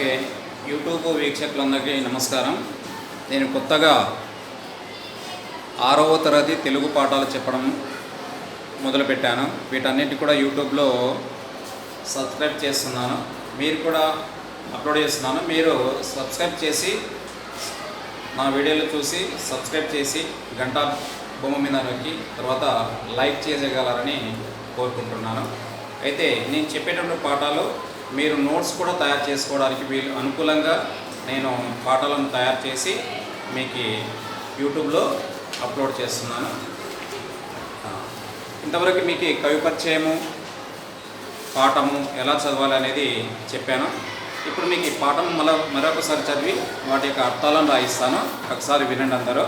Okay, YouTube వీక్షకులందరికీ నమస్కారం. నేను కొత్తగా 6వ తరగతి తెలుగు పాఠాలు చెప్పడం మొదలుపెట్టాను. వీటన్నిటి కూడా యూట్యూబ్లో సబ్స్క్రైబ్ చేస్తున్నాను. మీరు కూడా అప్లోడ్ చేస్తున్నాను. మీరు సబ్స్క్రైబ్ చేసి నా వీడియోలు చూసి సబ్స్క్రైబ్ చేసి గంట బొమ్మ మీద నొక్కి తర్వాత లైక్ చేయగలరని కోరుకుంటున్నాను. అయితే నేను చెప్పేటటువంటి పాఠాలు మీరు నోట్స్ కూడా తయారు చేసుకోవడానికి వీలు అనుకూలంగా నేను పాఠాలను తయారు చేసి మీకు యూట్యూబ్లో అప్లోడ్ చేస్తున్నాను. ఇంతవరకు మీకు కవి పరిచయము, పాఠము ఎలా చదవాలి అనేది చెప్పాను. ఇప్పుడు మీకు ఈ పాఠం మరొకసారి చదివి వాటి యొక్క అర్థాలను రాయిస్తాను. ఒకసారి వినండి అందరూ.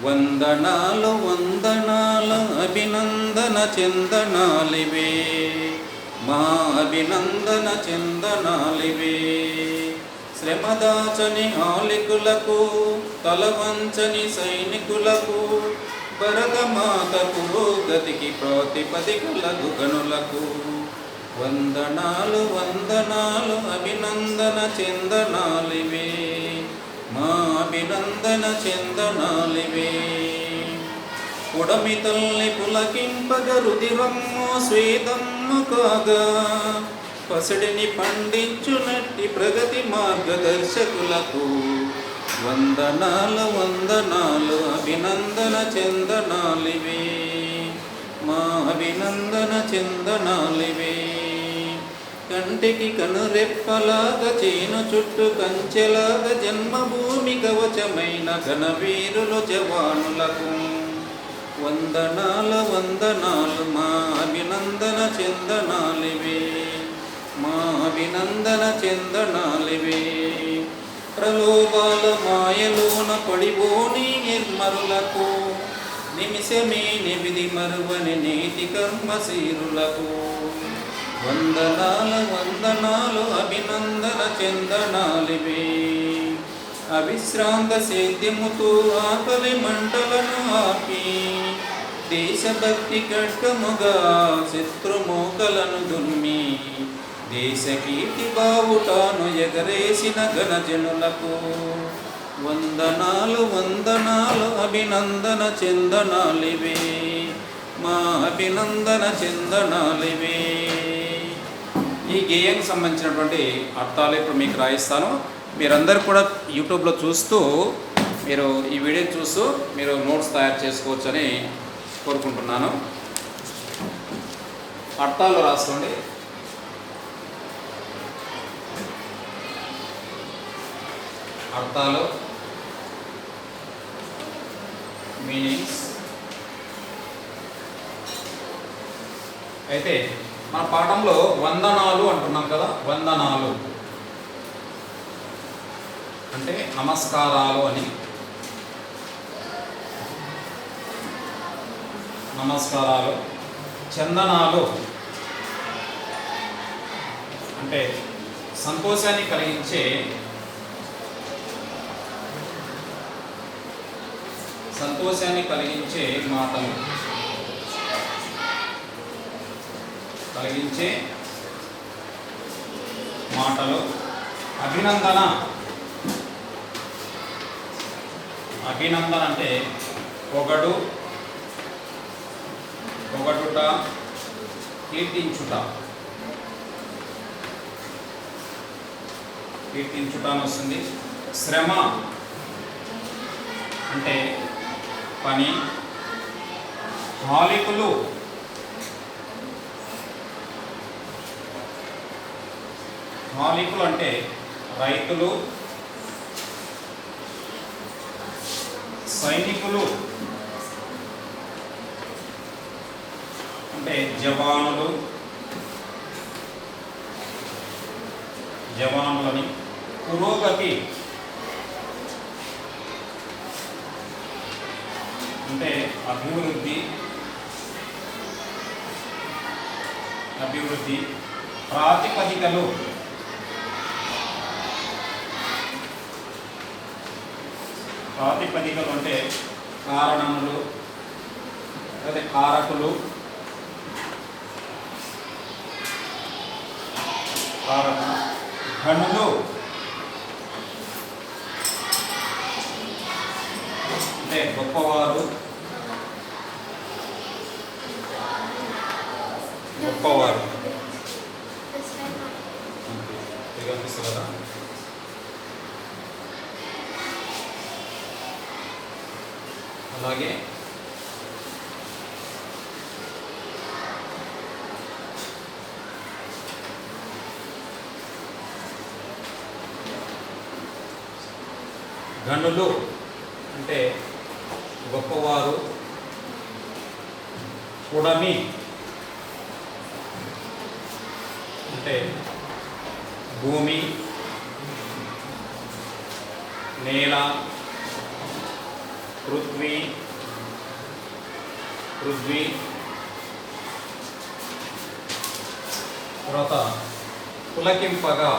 వందనాలు వందనాలు అభినందన చందనాలివే, మా అభినందన చందనాలివే. శ్రమదాచని ఆలికులకు, తలవంచని సైనికులకు, భరతమాతకు, గతికి ప్రాతిపదికలకు గనులకు వందనాలు వందనాలు అభినందన చందనాలివే, మా అభినందన చందనాలివే. ఉడమి తల్లి పులకింపగ రుదిరమ్ము శ్వేతమ్ము కాగా, పసిడిని పండించునట్టి ప్రగతి మార్గదర్శకులకు వందనాలు వందనాలు అభినందన చందనాలివే, మా అభినందన చందనాలివే. కంటికి కనురెప్పలాగా చేను చుట్టూ కంచెలాగా జన్మభూమి కవచమైన ఘనవీరులు జవానులకు వందనాలు వందనాలు, మా అభినందన చందనాలివే, మా అభినందన చందనాలివే. ప్రలోభాల మాయలోన పడిపోని నిర్మరులకు, నిమిషమే నివిధి మరువని నీతి కర్మశీరులకు వందనాలు వందనాలు అభినందన చందనాలివే. అవిశ్రాంత సేద్యముతో ఆకలి మంటలను ఆపి, దేశభక్తి ఖడ్గముగా శత్రుమోకలను దుమ్మి, దేశ కీర్తి బావుటాను ఎగరేసిన ఘనజనులకు వందనాలు వందనాలు అభినందన చందనాలివే, మా అభినందన చందనాలివే. ఈ గేయానికి సంబంధించినటువంటి అర్థాలు ఇప్పుడు మీకు రాయిస్తాను. మీరందరూ కూడా యూట్యూబ్లో చూస్తూ మీరు ఈ వీడియోని చూస్తూ మీరు నోట్స్ తయారు చేసుకోవచ్చని కోరుకుంటున్నాను. అర్థాలు రాసుకోండి. అర్థాలు, మీనింగ్స్. అయితే మన పాఠంలో వందనాలు అంటున్నాం కదా, వందనాలు అంటే నమస్కారాలు అని. నమస్కారాలు. చందనాలు అంటే సంతోషాన్ని కలిగించే మాటలు, కలిగించే మాటలు. అభినందన. అభినందన అంటే పొగడుట, కీర్తించుట అని వస్తుంది. శ్రమ అంటే పని. హాలికులు అంటే రైతులు. సైనికులు అంటే జవానులని. పురోగతి అంటే అభివృద్ధి. ప్రాతిపదికలు అంటే కారణములు, అదే కారకులు, కారక గనులు అంటే గొప్పవారు, గొప్పవారు ఇది కనిపిస్తుంది కదా. అలాగే గనులు అంటే గొప్పవారు, పుడమి అంటే భూమి, నేల, పృథ్వీ, తర్వాత పులకింపగా,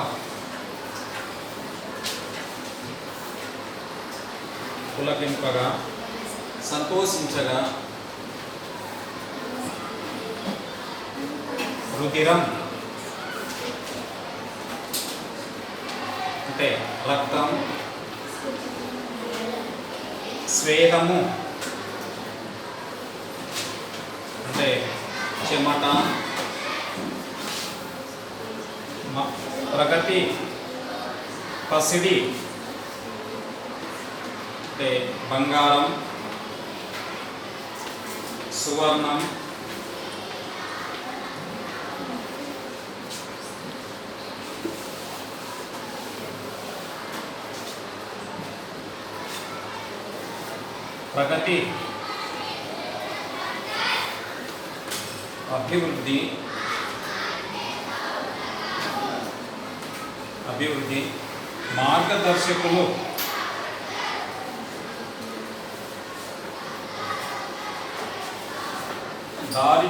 సంతోషించగా, రుధిరం అంటే రక్తం, స్వేదము అంటే చెమట, ప్రగతి, పసిడి అంటే బంగారం, సువర్ణం, ప్రగతి, అభివృద్ధి, మార్గదర్శకులు, దారి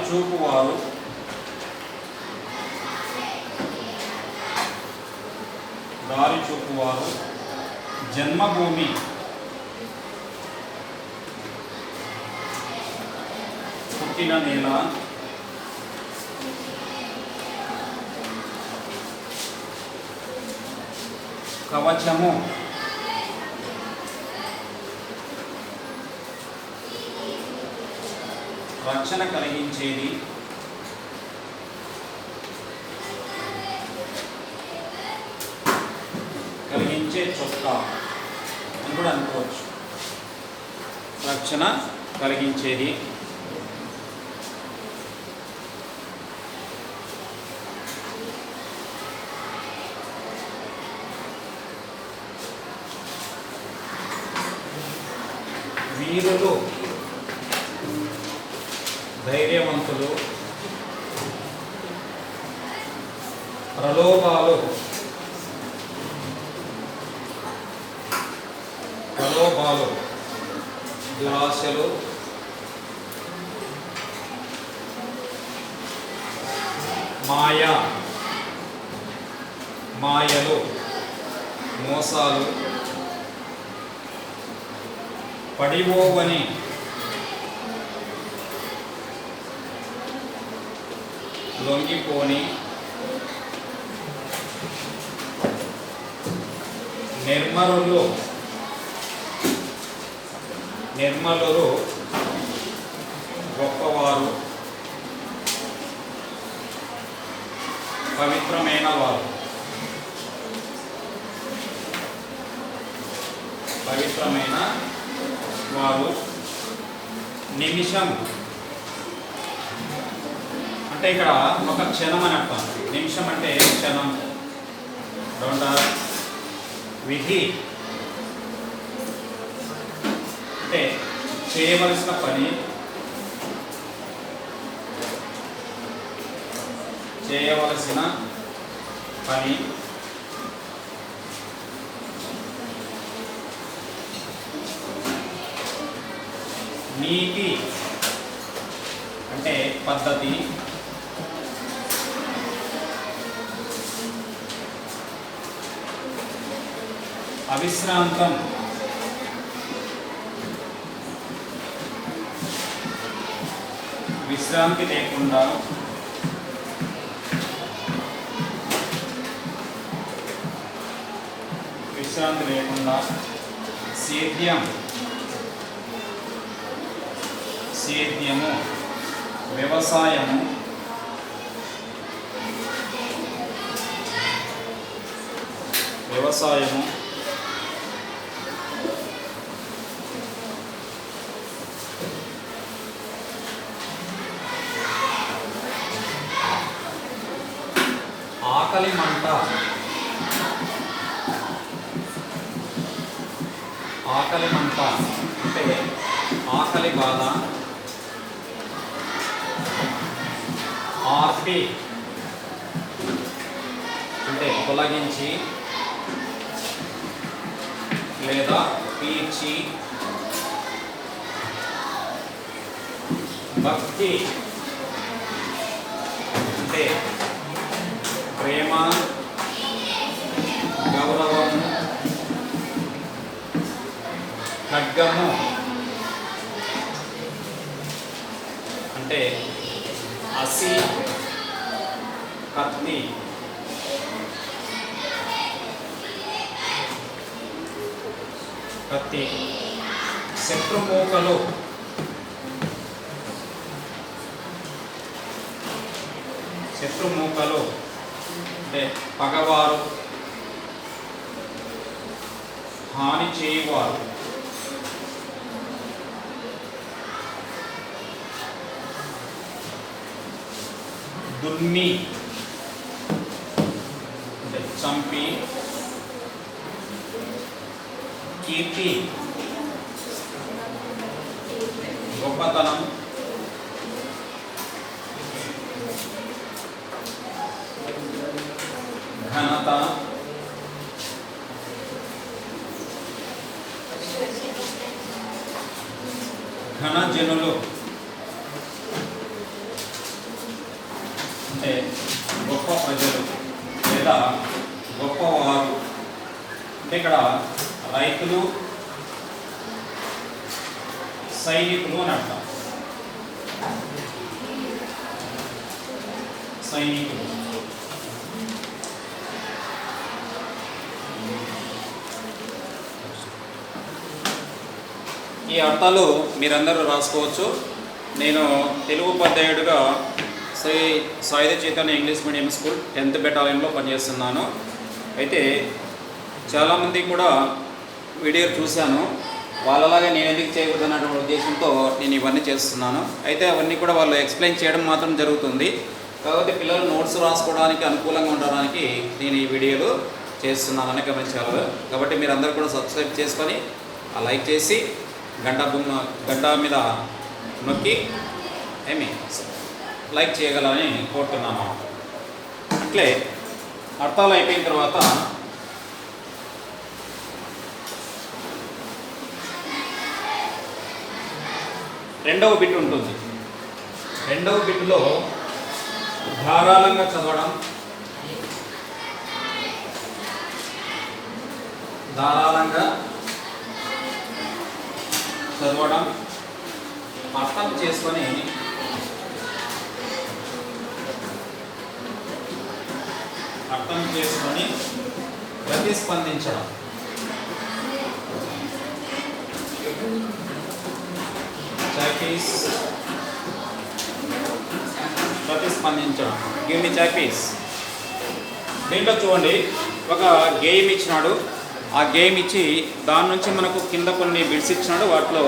చూపువారు, జన్మభూమి, పుట్టిన నేల, కవచము, రక్షణ కలిగించేది, కలిగించే చొక్కా అని కూడా అనుకోవచ్చు. రక్షణ కలిగించేది. వీరులు, ధైర్యవంతులు, ప్రలోభాలు, దురాశలు, మాయలు, మోసాలు, పడిపోవని, లొంగిపోని, నిర్మలులు, గొప్పవారు, పవిత్రమైన వారు, నిమిషం అంటే ఇక్కడ ఒక క్షణం అని అర్థం. నిమిషం అంటే క్షణం. విధి అంటే చేయవలసిన పని, నీతి అంటే పద్ధతి, అవిశ్రాంతం విశ్రాంతి లేకుండా, విశ్రాంతి లేకుండా సేద్యము వ్యవసాయము ఆకలి మంట అంటే ఆకలి బాధ. ఆర్పి అంటే తొలగించి లేదా పీల్చి. భక్తి అంటే ప్రేమ గౌరవము. ఖడ్గము అంటే అసి కత్తి. శత్రుమూకలు అంటే పగవారు, హాని చేయవారు. దున్ని అంటే చంపి. కీర్తి గొప్పతనం. ఘనత ఘనజనులు అంటే గొప్ప ప్రజలు లేదా గొప్పవారు. అంటే ఇక్కడ రైతులు, సైనికులు అని అంటాం. సైనికులు ఈ అర్థాలు మీరందరూ రాసుకోవచ్చు. నేను తెలుగు ఉపాధ్యాయుడిగా శ్రీ సాయుధ Chaitanya English medium school 10th బెటాలియన్లో పనిచేస్తున్నాను. అయితే చాలామంది కూడా వీడియో చూశాను, వాళ్ళలాగా నేను ఎందుకు చేయకూడదన్నటువంటి ఉద్దేశంతో నేను ఇవన్నీ చేస్తున్నాను. అయితే అవన్నీ కూడా వాళ్ళు ఎక్స్ప్లెయిన్ చేయడం మాత్రం జరుగుతుంది. కాబట్టి పిల్లలు నోట్స్ రాసుకోవడానికి అనుకూలంగా ఉండడానికి నేను ఈ వీడియోలు చేస్తున్నానని గమనించాలి. కాబట్టి మీరు అందరూ కూడా సబ్స్క్రైబ్ చేసుకొని లైక్ చేసి గంట మీద నొక్కి లైక్ చేయగలని కోరుతున్నాను. అట్లే అర్థాలు అయిపోయిన తర్వాత రెండవ బిట్ ఉంటుంది. రెండవ బిట్లో ధారాళంగా చదవడం, అర్థం చేసుకొని ప్రతిస్పందించడం. Give me చాపీస్. దీంట్లో చూడండి, ఒక గేమ్ ఇచ్చినాడు. ఆ గేమ్ ఇచ్చి దాని నుంచి మనకు కింద కొన్ని బిట్స్ ఇచ్చినాడు, వాటిలో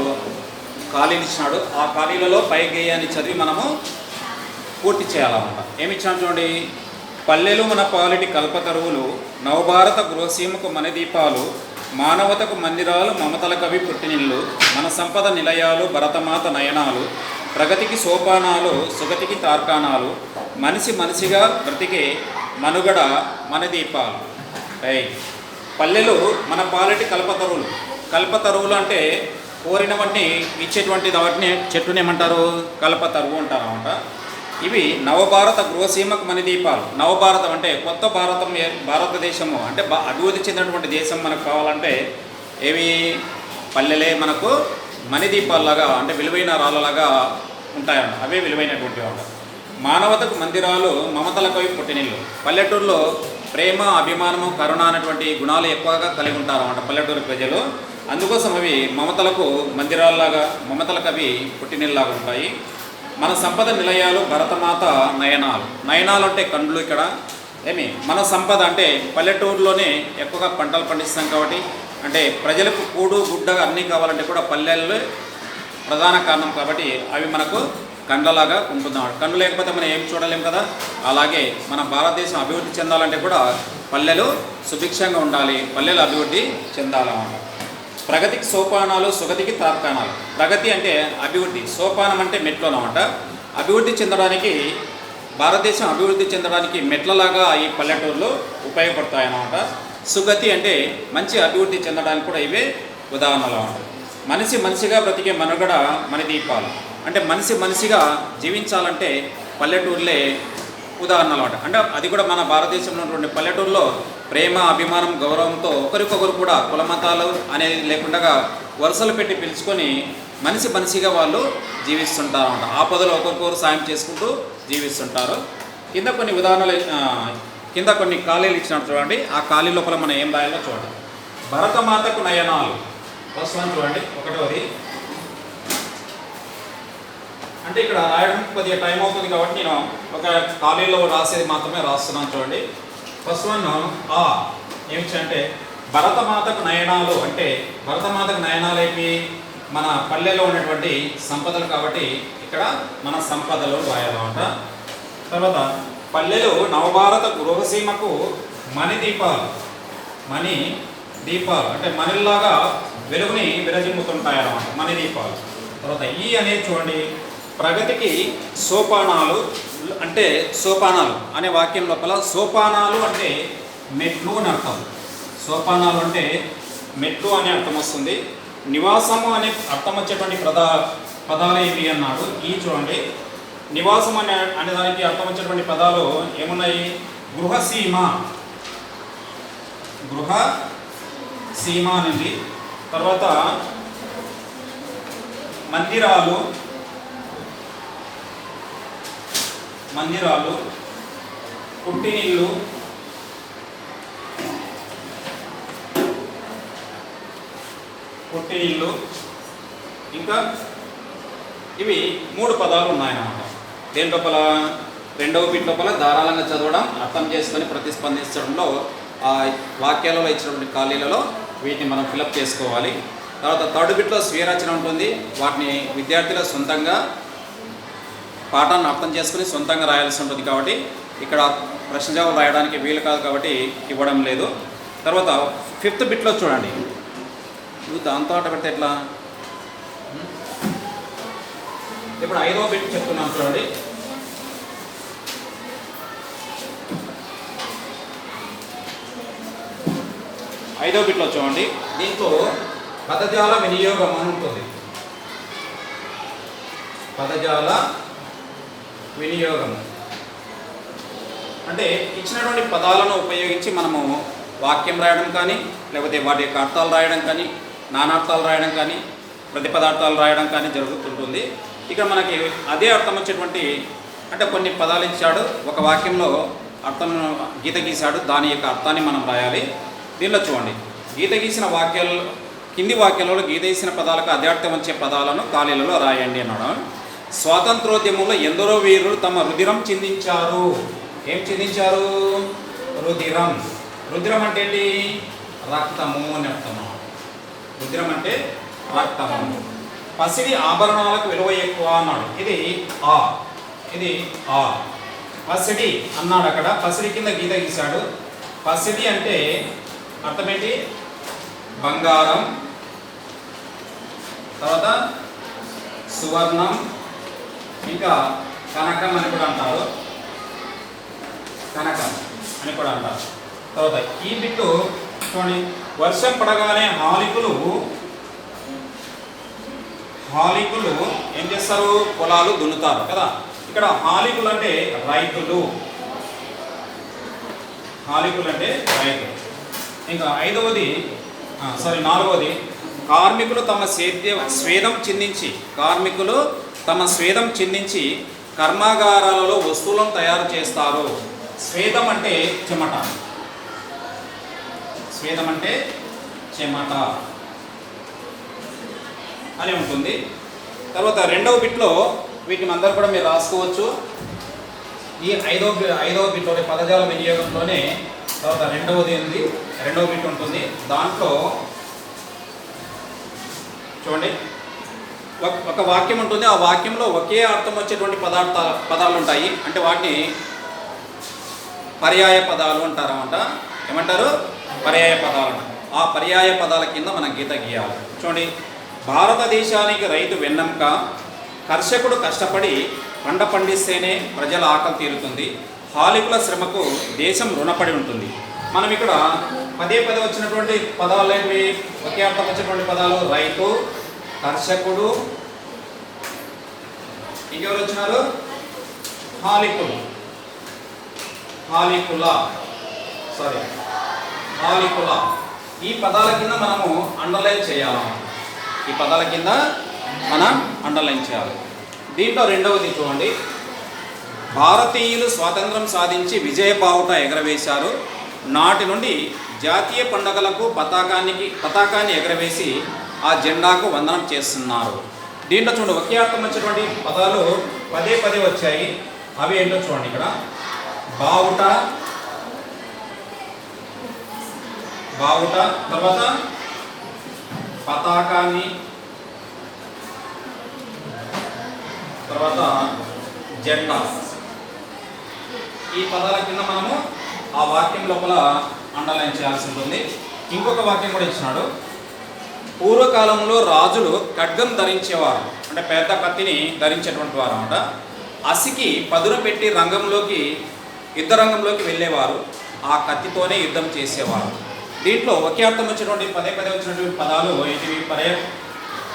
ఖాళీలు ఇచ్చినాడు. ఆ ఖాళీలలో పై గేయాన్ని చదివి మనము పూర్తి చేయాలన్నమాట. ఏమి ఇచ్చినాడు చూడండి. పల్లెలు మన పాలిటి కల్పతరువులు, నవభారత గృహసీమకు మన దీపాలు, మానవతకు మందిరాలు మమతల కవి పుట్టినిల్లు, మన సంపద నిలయాలు భరతమాత నయనాలు, ప్రగతికి సోపానాలు సుగతికి తార్కాణాలు, మనిషిగా బ్రతికే మనుగడ మన దీపాలు. పల్లెలు మన పాలిటి కల్పతరువులు అంటే కోరినవన్నీ ఇచ్చేటువంటి వాటిని చెట్టుని ఏమంటారు, కల్పతరువు అంటారు అన్నమాట. ఇవి నవభారత గృహసీమకు మన దీపాలు. నవభారతం అంటే కొత్త భారతదేశము అంటే అభివృద్ధి చెందినటువంటి దేశం మనకు కావాలంటే ఏవి పల్లెలే మనకు మణిదీపాలలాగా అంటే విలువైన రాళ్ళలాగా ఉంటాయన్న, అవే విలువైనటువంటి వాళ్ళు. మానవతకు మందిరాలు మమతల కవి పుట్టినిల్లు. పల్లెటూరులో ప్రేమ, అభిమానము, కరుణ అనేటువంటి గుణాలు ఎక్కువగా కలిగి ఉంటారు అన్నమాట పల్లెటూరు ప్రజలు. అందుకోసం అవి మమతలకు మందిరాల్లాగా, మమతలకు అవి పుట్టినిల్లాగా ఉంటాయి. మన సంపద నిలయాలు భరతమాత నయనాలు. నయనాలు అంటే కండ్లు. ఇక్కడ మన సంపద అంటే పల్లెటూరులోనే ఎక్కువగా పంటలు పండిస్తాం కాబట్టి, అంటే ప్రజలకు కూడు గుడ్డ అన్నీ కావాలంటే కూడా పల్లెల్లో ప్రధాన కారణం కాబట్టి అవి మనకు కండ్లలాగా ఉంటున్నాడు. కండ్లు లేకపోతే మనం ఏం చూడలేం కదా. అలాగే మన భారతదేశం అభివృద్ధి చెందాలంటే కూడా పల్లెలు సుభిక్షంగా ఉండాలి, పల్లెలు అభివృద్ధి చెందాలన్నమాట. ప్రగతికి సోపానాలు, సుగతికి తార్కాణాలు. ప్రగతి అంటే అభివృద్ధి, సోపానం అంటే మెట్లు అన్నమాట. అభివృద్ధి చెందడానికి, భారతదేశం అభివృద్ధి చెందడానికి మెట్లలాగా ఈ పల్లెటూరులో ఉపయోగపడతాయన్నమాట. సుగతి అంటే మంచి అభివృద్ధి చెందడానికి కూడా ఇవే ఉదాహరణలు అన్నమాట. మనిషి మనిషిగా బ్రతికే మనుగడ మన దీపాలు. అంటే మనిషిగా జీవించాలంటే పల్లెటూరులే ఉదాహరణలు అన్నమాట. అంటే అది కూడా మన భారతదేశంలో ఉన్నటువంటి పల్లెటూరులో ప్రేమ, అభిమానం, గౌరవంతో ఒకరికొకరు కూడా కులమతాలు అనేది లేకుండా వరుసలు పెట్టి పిలుచుకొని మనిషిగా వాళ్ళు జీవిస్తుంటారు అన్నమాట. ఆపదలో ఒకరికొకరు సాయం చేసుకుంటూ జీవిస్తుంటారు. కింద కొన్ని ఉదాహరణలు, కింద కొన్ని ఖాళీలు ఇచ్చినట్టు చూడండి. ఆ ఖాళీ లోపల మనం ఏం రాయాలో చూడండి. భరతమాతకు నయనాలు. ఫస్ట్ వన్ చూడండి, ఒకటోది. అంటే ఇక్కడ రాయడానికి కొద్దిగా టైం అవుతుంది కాబట్టి నేను ఒక ఖాళీలో రాసేది మాత్రమే రాస్తున్నాను చూడండి. ఫస్ట్ వన్ ఏమిటంటే భరతమాతకు నయనాలు. అంటే భరతమాతకు నయనాలు ఏమి? మన పల్లెలో ఉన్నటువంటి సంపదలు కాబట్టి ఇక్కడ మన సంపదలు రాయాలన్నమాట. తర్వాత పల్లెలు నవభారత గృహసీమకు మణి దీపాలు. మణి దీపాలు అంటే మణిలాగా వెలుగుని విరజిమ్ముతుంటాయన్నమాట, మణి దీపాలు. తర్వాత ఈ అనేది చూడండి, ప్రగతికి సోపానాలు. అంటే సోపానాలు అనే వాక్యం లోపల సోపానాలు అంటే మెట్లు అని అర్థం. సోపానాలు అంటే మెట్లు అనే అర్థం వస్తుంది. నివాసము అనే అర్థం వచ్చేటువంటి పదాలు ఏవి అన్నాడు. ఈ చూడండి, నివాసం అనే దానికి అర్థం వచ్చేటువంటి పదాలు ఏమున్నాయి? గృహసీమ, గృహసీమ అనేది. తర్వాత మందిరాలు, పుట్టినిల్లు, ఇంకా ఇవి 3 పదాలు ఉన్నాయన్నమాట. దేని లోపల? రెండవ బిట్ లోపల ధారాళంగా చదవడం, అర్థం చేసుకొని ప్రతిస్పందించడంలో ఆ వాక్యాలలో ఇచ్చినటువంటి ఖాళీలలో వీటిని మనం ఫిలప్ చేసుకోవాలి. తర్వాత థర్డ్ బిట్లో స్వీయ రచన ఉంటుంది. వాటిని విద్యార్థులు సొంతంగా పాఠాన్ని అర్థం చేసుకుని సొంతంగా రాయాల్సి ఉంటుంది కాబట్టి ఇక్కడ ప్రశ్న జవాబు రాయడానికి వీలు కాదు కాబట్టి ఇవ్వడం లేదు. తర్వాత ఫిఫ్త్ బిట్లో చూడండి, నువ్వు దాంతో ఆట పెడితే ఎట్లా? ఇప్పుడు 5వ బిట్ చెప్తున్నాను చూడండి. ఐదవ బిట్లో చూడండి, దీంట్లో పదజాల వినియోగం అని ఉంటుంది. పదజాల వినియోగం అంటే ఇచ్చినటువంటి పదాలను ఉపయోగించి మనము వాక్యం రాయడం కానీ, లేకపోతే వాటి యొక్క అర్థాలు రాయడం కానీ, నానార్థాలు రాయడం కానీ, ప్రతిపదార్థాలు రాయడం కానీ జరుగుతుంటుంది. ఇక్కడ మనకి అదే అర్థం వచ్చేటువంటి, అంటే కొన్ని పదాలు ఇచ్చాడు, ఒక వాక్యంలో అర్థం గీత గీశాడు, దాని యొక్క అర్థాన్ని మనం రాయాలి. దీనిలో చూడండి, గీత గీసిన వాక్యాలు, కింది వాక్యాలలో గీత గీసిన పదాలకు అదే అర్థం వచ్చే పదాలను ఖాళీలలో రాయండి అన్నాడు. స్వాతంత్రోద్యమంలో ఎందరో వీరులు తమ రుధిరం చిందించారు. ఏం చిందించారు? రుధిరం. రుధిరం అంటే ఏంటి? రక్తము అని అర్థము. రుధిరం అంటే రక్తము. పసిడి ఆభరణాలకు విలువ ఎక్కువ అన్నాడు. ఇది ఆ. పసిడి అన్నాడు అక్కడ. పసిడి కింద గీత గీశాడు. పసిడి అంటే అర్థమేంటి? బంగారం, తర్వాత సువర్ణం, ఇంకా కనకం అని కూడా అంటారు. కనకం అని కూడా అంటారు. తర్వాత ఈ బిట్టు చూడండి, వర్షం పడగానే హాలికులు ఏం చేస్తారు? పొలాలు దున్నుతారు కదా. ఇక్కడ హాలికులు అంటే రైతులు. ఇంకా నాలుగవది, కార్మికులు తమ స్వేదం చిందించి కర్మాగారాలలో వస్తువులను తయారు చేస్తారు. స్వేదం అంటే చెమట. స్వేదం అంటే చెమట అని ఉంటుంది. తర్వాత రెండవ బిట్లో వీటిని అందరూ కూడా మీరు రాసుకోవచ్చు. ఈ ఐదవ బిట్లోనే పదజాల వినియోగంలోనే తర్వాత రెండవ బిట్ ఉంటుంది. దాంట్లో చూడండి ఒక వాక్యం ఉంటుంది. ఆ వాక్యంలో ఒకే అర్థం వచ్చేటువంటి పదాలు ఉంటాయి. అంటే వాటిని పర్యాయ పదాలు అంటారన్నమాట. ఏమంటారు? పర్యాయ పదాలు అంటారు. ఆ పర్యాయ పదాల కింద మనం గీత గీయాలి. చూడండి, భారతదేశానికి రైతు వెన్నెముక, కర్షకుడు కష్టపడి పంట పండిస్తేనే ప్రజల ఆకలి తీరుతుంది, హాలికుల శ్రమకు దేశం రుణపడి ఉంటుంది. మనం ఇక్కడ పదే వచ్చినటువంటి పదాలు ఏంటివి? ఒకే అర్థం వచ్చినటువంటి పదాలు రైతు, కర్షకుడు, ఇంకెవరు వచ్చినారు? హాలికుల. ఈ పదాల కింద మనము అండర్లైన్ చేయాలి. దీంట్లో రెండవది చూడండి, భారతీయులు స్వాతంత్రం సాధించి విజయ బావుట ఎగరవేశారు. నాటి నుండి జాతీయ పండుగలకు పతాకాన్ని ఎగరవేసి ఆ జెండాకు వందనం చేస్తున్నారు. దీంట్లో చూడండి ఒకే అర్థం వచ్చినటువంటి పదాలు పదే వచ్చాయి. అవి ఏంటో చూడండి. ఇక్కడ బావుట, తర్వాత పతాకాన్ని, తర్వాత జెండా. ఈ పదాల కింద మనము ఆ వాక్యం లోపల అండర్లైన్ చేయాల్సి ఉంటుంది. ఇంకొక వాక్యం కూడా ఇచ్చినాడు. పూర్వకాలంలో రాజులు ఖడ్గం ధరించేవారు, అంటే పెద్ద కత్తిని ధరించేటువంటి వారు అన్నమాట. అసికి పదును పెట్టి యుద్ధ రంగంలోకి వెళ్ళేవారు, ఆ కత్తితోనే యుద్ధం చేసేవారు. దీంట్లో ఒకే అర్థం వచ్చినటువంటి పదే వచ్చినటువంటి పదాలు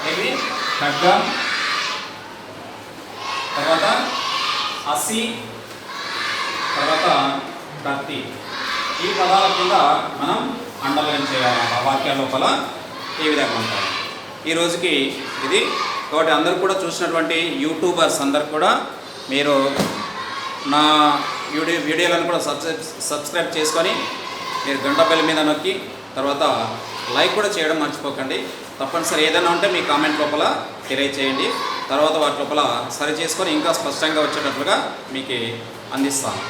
ఏవి? ఖడ్గం, తర్వాత అసి, తర్వాత కత్తి. ఈ పదాల కింద మనం అండర్లైన్ చేయాలన్నమాట. వాక్యాల లోపల ఏ విధంగా ఉంటాయి. ఈ రోజుకి ఇది. కాబట్టి అందరూ కూడా చూసినటువంటి యూట్యూబర్స్ అందరు కూడా మీరు నా వీడియోలను కూడా సబ్స్క్రైబ్ చేసుకొని మీరు గంట బెల్ మీద నొక్కి తర్వాత లైక్ కూడా చేయడం మర్చిపోకండి. తప్పనిసరి ఏదైనా ఉంటే మీ కామెంట్ లోపల తెలియచేయండి. తర్వాత వాటి లోపల సరి చేసుకొని ఇంకా స్పష్టంగా వచ్చేటట్లుగా మీకు అందిస్తాను.